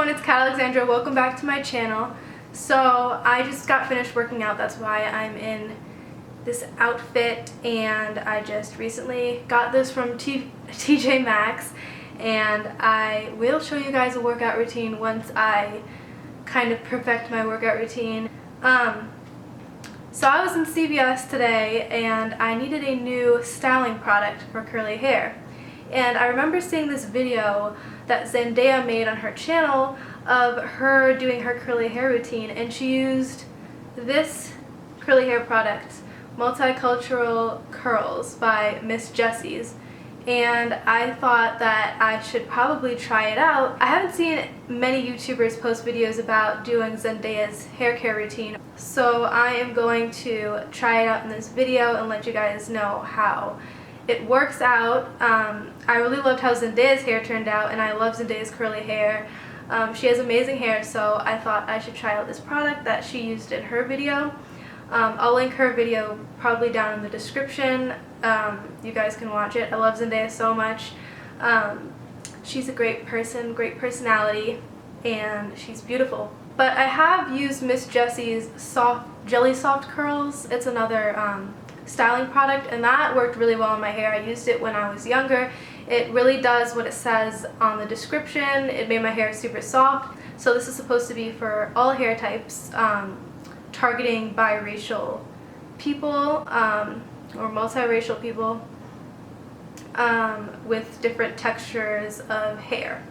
everyone, it's Kat Alexandra. Welcome back to my channel. So I just got finished working out, that's why I'm in this outfit, and I just recently got this from TJ Maxx, and I will show you guys a workout routine once I kind of perfect my workout routine. So I was in CVS today and I needed a new styling product for curly hair. And I remember seeing this video that Zendaya made on her channel of her doing her curly hair routine, and she used this curly hair product, Multicultural Curls by Miss Jessie's, and I thought that I should probably try it out. I haven't seen many YouTubers post videos about doing Zendaya's hair care routine, so I am going to try it out in this video and let you guys know how it works out. I really loved how Zendaya's hair turned out, and I love Zendaya's curly hair. She has amazing hair, so I thought I should try out this product that she used in her video. I'll link her video probably down in the description. You guys can watch it. I love Zendaya so much. She's a great person, great personality, and she's beautiful. But I have used Miss Jessie's Jelly Soft Curls. It's another styling product, and that worked really well in my hair. I used it when I was younger. It really does what it says on the description. It made my hair super soft. So this is supposed to be for all hair types, targeting biracial people or multiracial people with different textures of hair.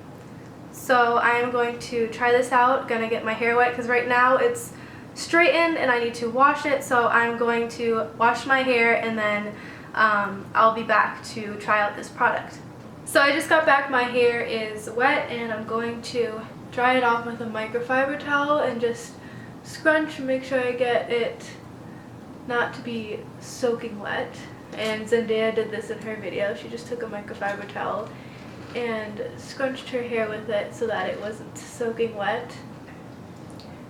So I am going to try this out. Gonna get my hair wet because right now it's straightened and I need to wash it, so I'm going to wash my hair and then I'll be back to try out this product. So I just got back, my hair is wet, and I'm going to dry it off with a microfiber towel and just scrunch and make sure I get it not to be soaking wet. And Zendaya did this in her video. She just took a microfiber towel and scrunched her hair with it so that it wasn't soaking wet.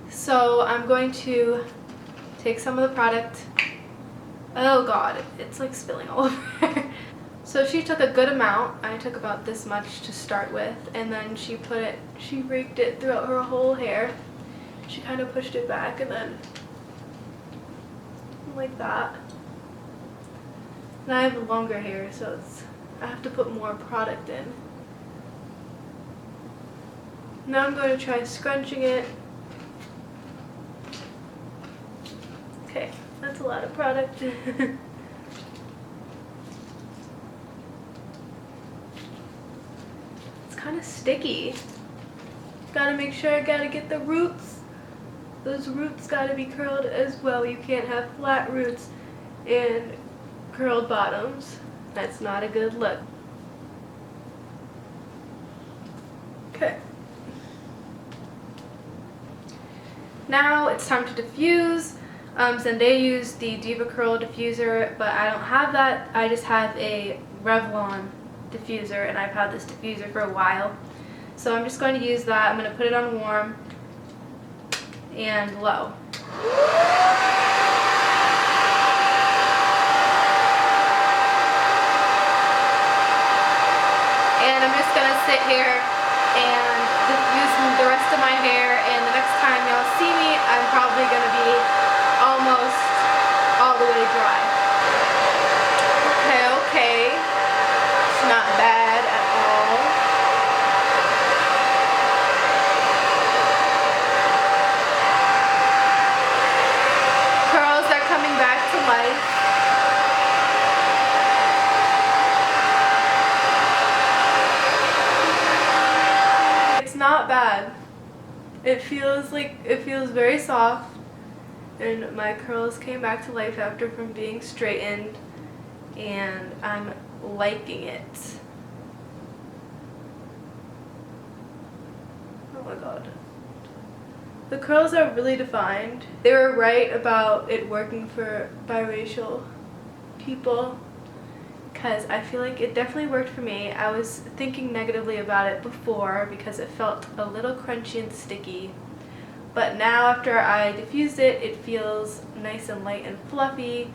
So I'm going to take some of the product. Oh god, it's like spilling all over. So she took a good amount. I took about this much to start with, and then she raked it throughout her whole hair. She kind of pushed it back and then like that. And I have longer hair, so I have to put more product in. Now I'm going to try scrunching it. Okay, that's a lot of product. It's kind of sticky. Gotta make sure I gotta get the roots. Those roots gotta be curled as well. You can't have flat roots and curled bottoms. That's not a good look. Okay. Now it's time to diffuse. Zendaya used the Diva Curl diffuser, but I don't have that. I just have a Revlon diffuser, and I've had this diffuser for a while. So I'm just going to use that. I'm going to put it on warm and low. And I'm just going to sit here and diffuse the rest of my hair, and the next time y'all see me, I'm probably going to be almost all the way dry. Okay. It's not bad at all. Curls are coming back to life. It's not bad. It feels very soft, and my curls came back to life after from being straightened, and I'm liking it. Oh my god. The curls are really defined. They were right about it working for biracial people, because I feel like it definitely worked for me. I was thinking negatively about it before because it felt a little crunchy and sticky, but now after I diffused it, it feels nice and light and fluffy,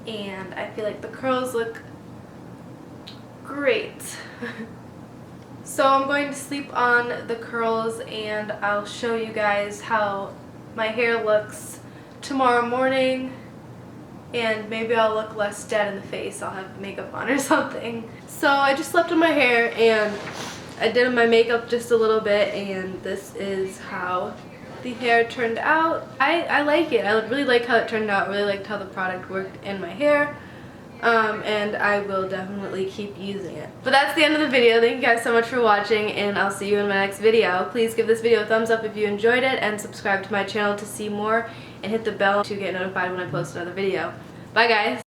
and I feel like the curls look great. So I'm going to sleep on the curls and I'll show you guys how my hair looks tomorrow morning, and maybe I'll look less dead in the face. I'll have makeup on or something. So I just slept on my hair and I did my makeup just a little bit, and this is how the hair turned out. I like it. I really like how it turned out. Really liked how the product worked in my hair. And I will definitely keep using it. But that's the end of the video. Thank you guys so much for watching, and I'll see you in my next video. Please give this video a thumbs up if you enjoyed it, and subscribe to my channel to see more, and hit the bell to get notified when I post another video. Bye guys!